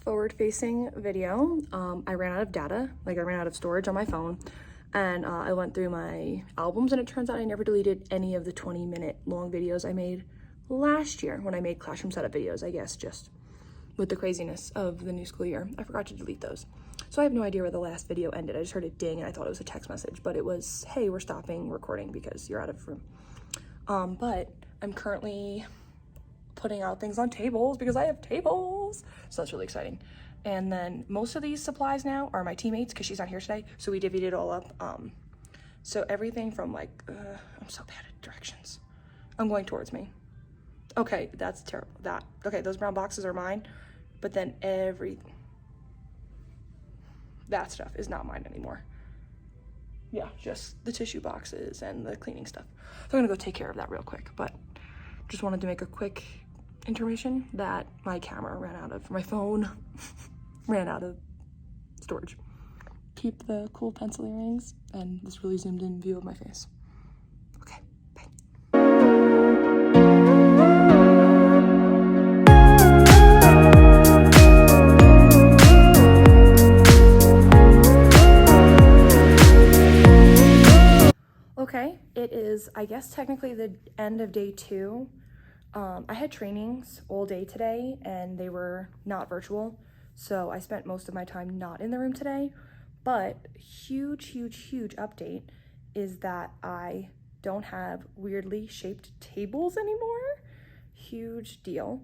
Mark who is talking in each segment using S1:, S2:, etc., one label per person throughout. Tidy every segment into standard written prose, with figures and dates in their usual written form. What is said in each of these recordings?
S1: forward-facing video. I ran out of data, like I ran out of storage on my phone, and I went through my albums, and it turns out I never deleted any of the 20-minute long videos I made last year when I made classroom setup videos, I guess, just with the craziness of the new school year. I forgot to delete those. So I have no idea where the last video ended. I just heard it ding and I thought it was a text message, but it was, hey, we're stopping recording because you're out of room. But I'm currently putting out things on tables because I have tables. So that's really exciting. And then most of these supplies now are my teammates because she's not here today. So we divvied it all up. So everything from like, I'm so bad at directions. I'm going towards me. Okay, that's terrible. Okay, those brown boxes are mine. But then that stuff is not mine anymore. Yeah, just the tissue boxes and the cleaning stuff. So I'm gonna go take care of that real quick, but just wanted to make a quick intermission that my phone ran out of storage. Keep the cool pencil earrings and this really zoomed in view of my face. Okay, bye. Okay, it is, I guess, technically the end of day 2. I had trainings all day today and they were not virtual, so I spent most of my time not in the room today, but huge update is that I don't have weirdly shaped tables anymore. Huge deal.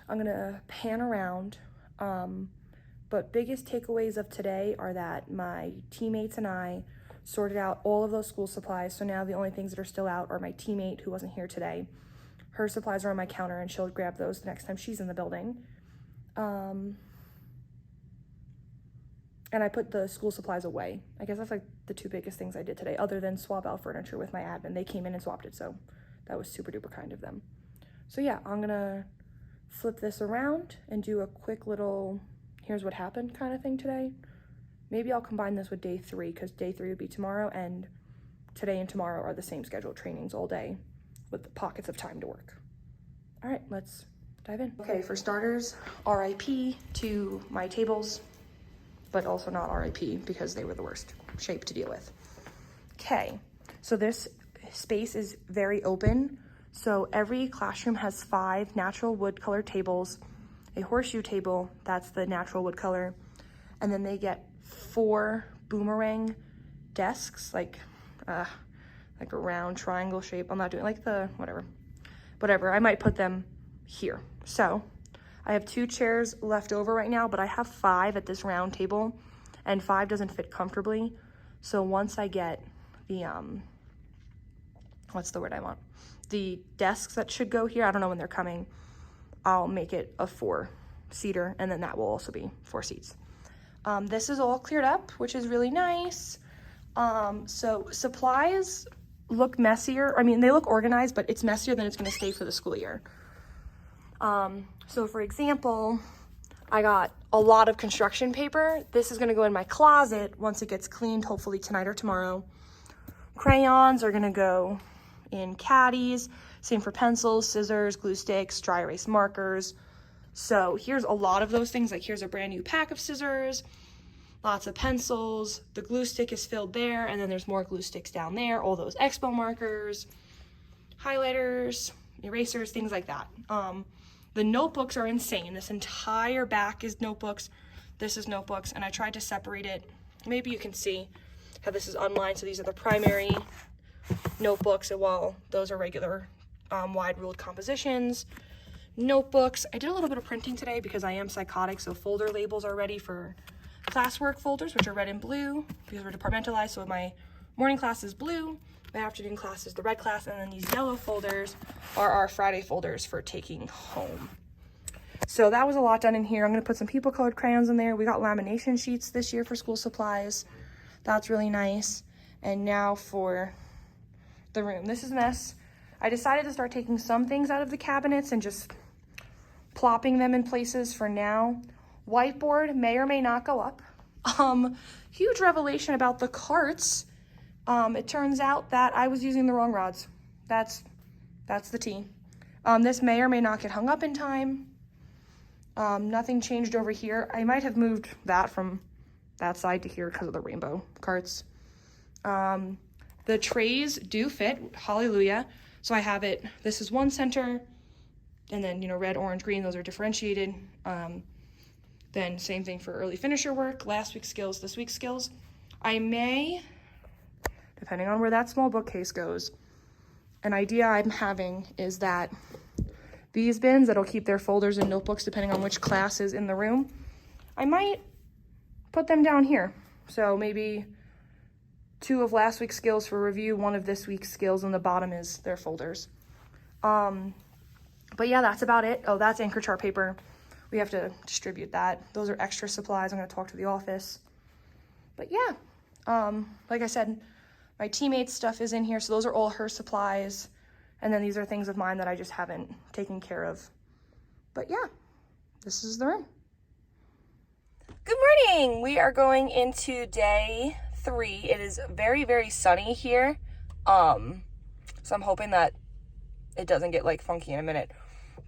S1: I'm gonna pan around, but biggest takeaways of today are that my teammates and I sorted out all of those school supplies, so now the only things that are still out are my teammate who wasn't here today. Her supplies are on my counter and she'll grab those the next time she's in the building. And I put the school supplies away. I guess that's like the 2 biggest things I did today, other than swap out furniture with my admin. They came in and swapped it, so that was super duper kind of them. So yeah, I'm gonna flip this around and do a quick little here's what happened kind of thing today. Maybe I'll combine this with day 3 because day 3 would be tomorrow, and today and tomorrow are the same scheduled trainings all day with the pockets of time to work. All right, let's dive in. Okay, for starters, RIP to my tables, but also not RIP because they were the worst shape to deal with. Okay, so this space is very open. So every classroom has 5 natural wood colored tables, a horseshoe table, that's the natural wood color, and then they get 4 boomerang desks, like a round triangle shape. I'm not doing like the whatever. I might put them here. So I have 2 chairs left over right now, but I have 5 at this round table and 5 doesn't fit comfortably. So once I get the, what's the word I want? The desks that should go here, I don't know when they're coming, I'll make it a 4-seater and then that will also be 4 seats. This is all cleared up, which is really nice. So supplies look messier. I mean, they look organized, but it's messier than it's gonna stay for the school year. So for example, I got a lot of construction paper. This is gonna go in my closet once it gets cleaned, hopefully tonight or tomorrow. Crayons are gonna go in caddies. Same for pencils, scissors, glue sticks, dry erase markers. So here's a lot of those things. Like here's a brand new pack of scissors, lots of pencils. The glue stick is filled there, and then there's more glue sticks down there. All those expo markers, highlighters, erasers, things like that. The notebooks are insane. This entire back is notebooks. This is notebooks, and I tried to separate it. Maybe you can see how this is unlined. So these are the primary notebooks, while those are regular wide ruled compositions. Notebooks. I did a little bit of printing today because I am psychotic, so folder labels are ready for classwork folders, which are red and blue because we're departmentalized. So my morning class is blue, my afternoon class is the red class, and then these yellow folders are our Friday folders for taking home. So that was a lot done in here. I'm going to put some people colored crayons in there. We got lamination sheets this year for school supplies. That's really nice. And now for the room. This is a mess. I decided to start taking some things out of the cabinets and just plopping them in places for now. Whiteboard may or may not go up. Huge revelation about the carts. It turns out that I was using the wrong rods. That's the tea. This may or may not get hung up in time. Nothing changed over here. I might have moved that from that side to here because of the rainbow carts. The trays do fit, hallelujah. So I have it, this is one center, and then, you know, red, orange, green, those are differentiated. Then same thing for early finisher work, last week's skills, this week's skills. I may, depending on where that small bookcase goes, an idea I'm having is that these bins that'll keep their folders and notebooks depending on which class is in the room, I might put them down here. So maybe 2 of last week's skills for review, 1 of this week's skills, and the bottom is their folders. But yeah, that's about it. Oh, that's anchor chart paper. We have to distribute that. Those are extra supplies. I'm gonna talk to the office. But yeah, like I said, my teammate's stuff is in here, so those are all her supplies. And then these are things of mine that I just haven't taken care of. But yeah, this is the room. Good morning. We are going into day 3. It is very, very sunny here. So I'm hoping that it doesn't get like funky in a minute.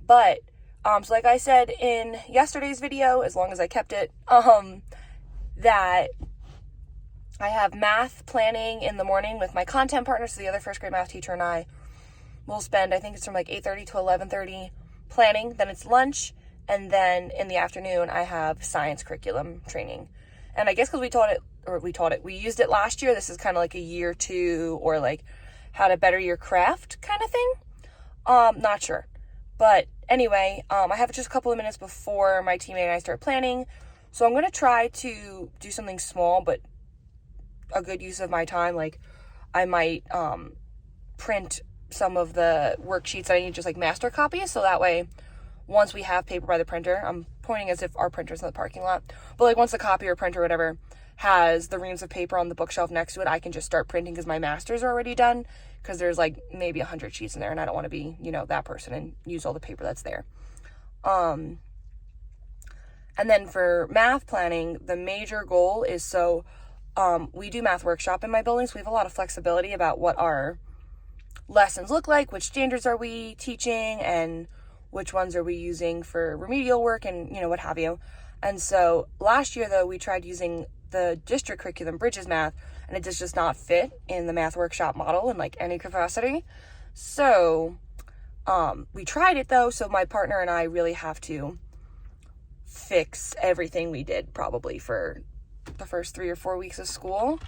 S1: But so like I said in yesterday's video, as long as I kept it, that I have math planning in the morning with my content partner, so the other first grade math teacher and I will spend, I think it's from like 8:30 to 11:30 planning. Then it's lunch, and then in the afternoon I have science curriculum training. And I guess because we used it last year, this is kind of like a year 2 or like how to better your craft kind of thing. Not sure. But anyway, I have just a couple of minutes before my teammate and I start planning. So I'm going to try to do something small, but a good use of my time. Like I might print some of the worksheets that I need, just like master copies. So that way, once we have paper by the printer, I'm pointing as if our printer's in the parking lot, but like once the copy or printer or whatever has the reams of paper on the bookshelf next to it, I can just start printing because my masters are already done, because there's like maybe 100 sheets in there and I don't want to be, you know, that person and use all the paper that's there. And then for math planning, the major goal is, so we do math workshop in my building, so we have a lot of flexibility about what our lessons look like, which standards are we teaching, and which ones are we using for remedial work, and, you know, what have you. And so last year, though, we tried using the district curriculum, Bridges Math, and it does just not fit in the math workshop model in like any capacity. So we tried it though, so my partner and I really have to fix everything we did probably for the first 3 or 4 weeks of school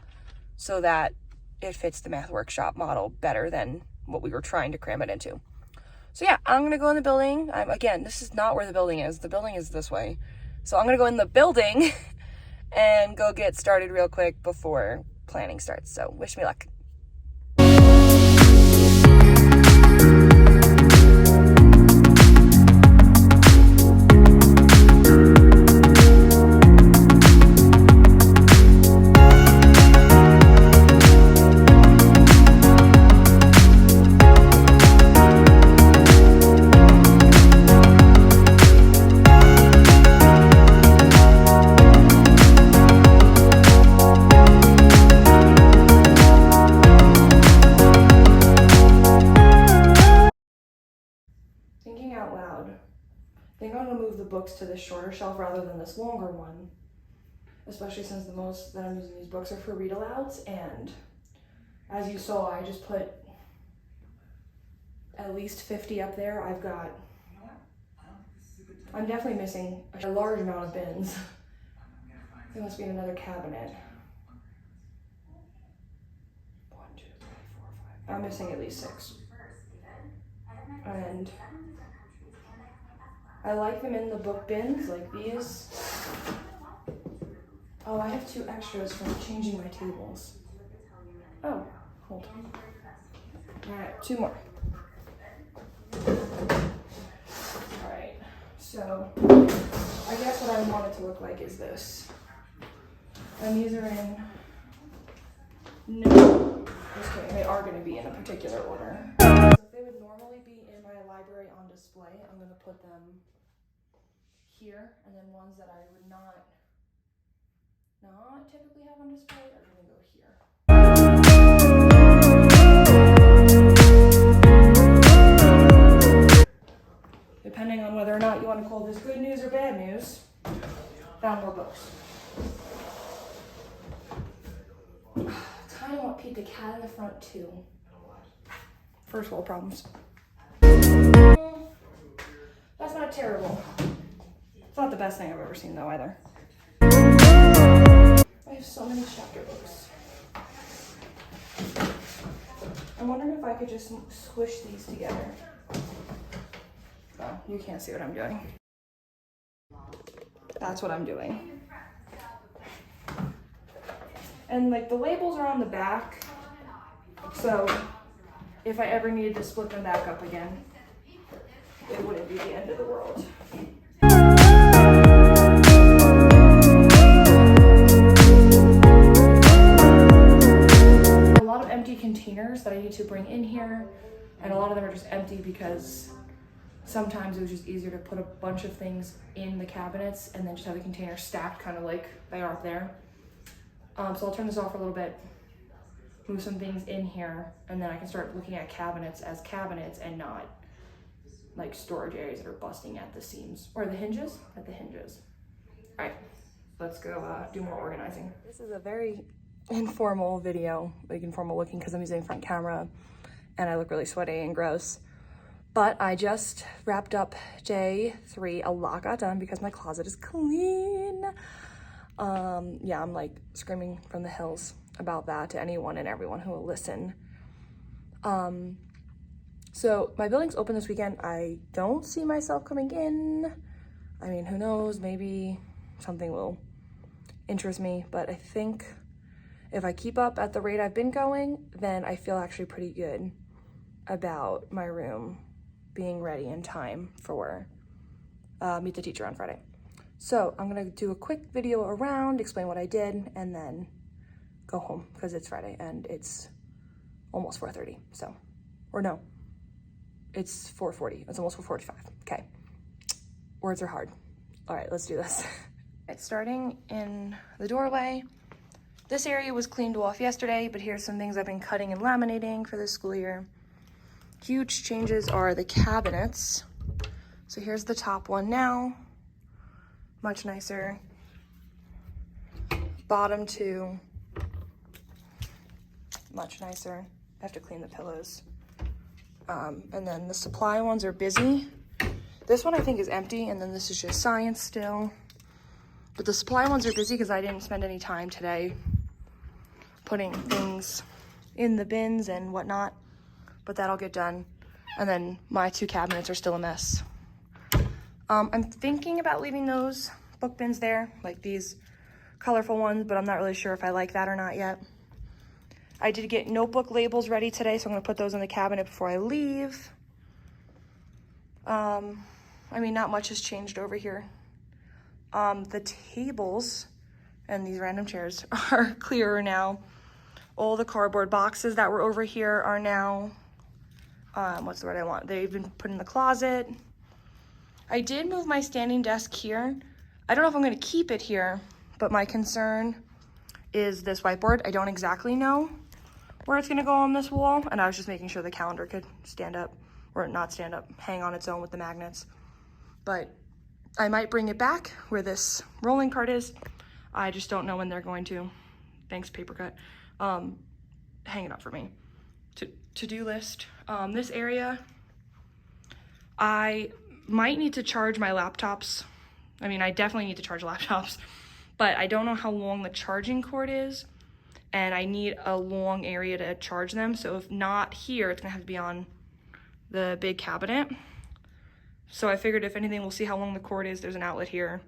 S1: so that it fits the math workshop model better than what we were trying to cram it into. So yeah, I'm gonna go in the building. Again, this is not where the building is. The building is this way. So I'm gonna go in the building and go get started real quick before planning starts. So wish me luck. Books to this shorter shelf rather than this longer one, especially since the most that I'm using these books are for read alouds. And as you saw, I just put at least 50 up there. I'm definitely missing a large amount of bins. There must be in another cabinet. 1, 2, 3, 4, 5. I'm missing at least 6. And I like them in the book bins, like these. Oh, I have 2 extras from changing my tables. Oh, hold on. All right, 2 more. All right, so I guess what I want it to look like is this. And these are in, no, just kidding, they are gonna be in a particular order. So if they would normally be in my library on display, I'm gonna put them here, and then ones that I would not typically have on display are going to go here. Depending on whether or not you want to call this good news or bad Found more books. Kind of want Pete the cat in the front too. First world problems. That's not terrible. It's not the best thing I've ever seen though either. I have so many chapter books. I'm wondering if I could just squish these together. Oh, you can't see what I'm doing. That's what I'm doing. And like the labels are on the back, so if I ever needed to split them back up again, it wouldn't be the end of the world. A lot of empty containers that I need to bring in here, and a lot of them are just empty because sometimes it was just easier to put a bunch of things in the cabinets and then just have the containers stacked kind of like they are up there. So I'll turn this off for a little bit, move some things in here, and then I can start looking at cabinets as cabinets and not like storage areas that are busting at the seams or the hinges, at the hinges. All right, let's go do more organizing. This is a very informal video, like informal looking because I'm using front camera and I look really sweaty and gross. But I just wrapped up day 3. A lot got done because my closet is clean. Yeah, I'm like screaming from the hills about that to anyone and everyone who will listen. So my building's open this weekend. I don't see myself coming in. I mean, who knows, maybe something will interest me, but I think if I keep up at the rate I've been going, then I feel actually pretty good about my room being ready in time for Meet the Teacher on Friday. So I'm gonna do a quick video around, explain what I did, and then go home because it's Friday and it's almost 4:30. So, or no, it's 4:40. It's almost 4:45. Okay, words are hard. All right, let's do this. It's starting in the doorway. This area was cleaned off yesterday, but here's some things I've been cutting and laminating for this school year. Huge changes are the cabinets. So here's the top one now. Much nicer. Bottom 2, much nicer. I have to clean the pillows. And then the supply ones are busy. This one I think is empty, and then this is just science still. But the supply ones are busy because I didn't spend any time today putting things in the bins and whatnot, but that'll get done. And then my 2 cabinets are still a mess. I'm thinking about leaving those book bins there, like these colorful ones, but I'm not really sure if I like that or not yet. I did get notebook labels ready today, so I'm gonna put those in the cabinet before I leave. I mean, not much has changed over here. The tables and these random chairs are clearer now. All the cardboard boxes that were over here are now, what's the word I want? They've been put in the closet. I did move my standing desk here. I don't know if I'm gonna keep it here, but my concern is this whiteboard. I don't exactly know where it's gonna go on this wall, and I was just making sure the calendar could stand up, or not stand up, hang on its own with the magnets. But I might bring it back where this rolling part is. I just don't know when they're going to, thanks paper cut, hang it up for me. To-do list, this area, I might need to charge my laptops. I mean, I definitely need to charge laptops, but I don't know how long the charging cord is, and I need a long area to charge them. So if not here, it's gonna have to be on the big cabinet. So I figured if anything, we'll see how long the cord is. There's an outlet here,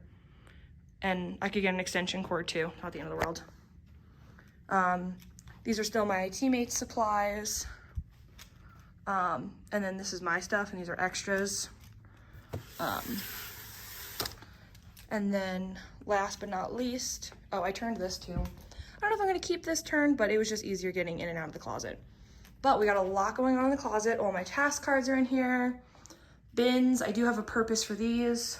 S1: and I could get an extension cord too, not the end of the world. These are still my teammates' supplies. And then this is my stuff, and these are extras. And then last but not least, oh, I turned this too. I don't know if I'm gonna keep this turned, but it was just easier getting in and out of the closet. But we got a lot going on in the closet. All my task cards are in here. Bins, I do have a purpose for these.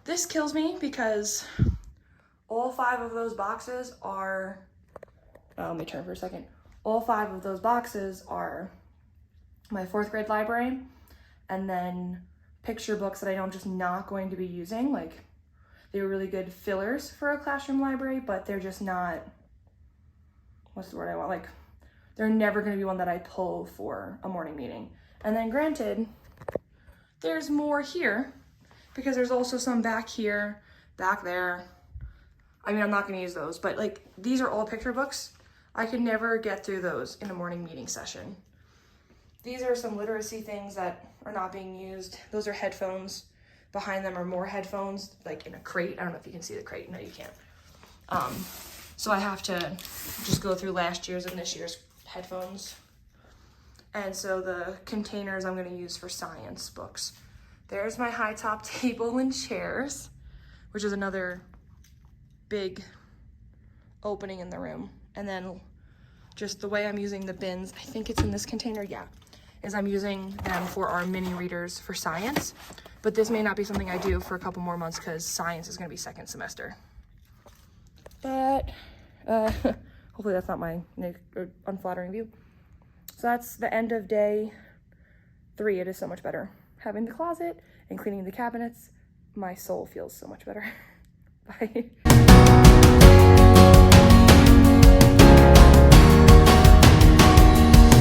S1: This kills me because all 5 of those boxes are, let me turn for a second. All 5 of those boxes are my 4th grade library, and then picture books that I know I'm just not going to be using. Like, They were really good fillers for a classroom library, but they're just not, what's the word I want? Like, they're never gonna be one that I pull for a morning meeting. And then granted, there's more here because there's also some back here, back there. I mean, I'm not gonna use those, but like, these are all picture books. I could never get through those in a morning meeting session. These are some literacy things that are not being used. Those are headphones. Behind them are more headphones, like in a crate. I don't know if you can see the crate. No, you can't. So I have to just go through last year's and this year's headphones. And so the containers I'm gonna use for science books. There's my high top table and chairs, which is another big opening in the room. And then just the way I'm using the bins, I think it's in this container, yeah, is I'm using them for our mini readers for science. But this may not be something I do for a couple more months because science is gonna be second semester. But hopefully that's not my unflattering view. So that's the end of day 3. It is so much better. Having the closet and cleaning the cabinets, my soul feels so much better. Bye.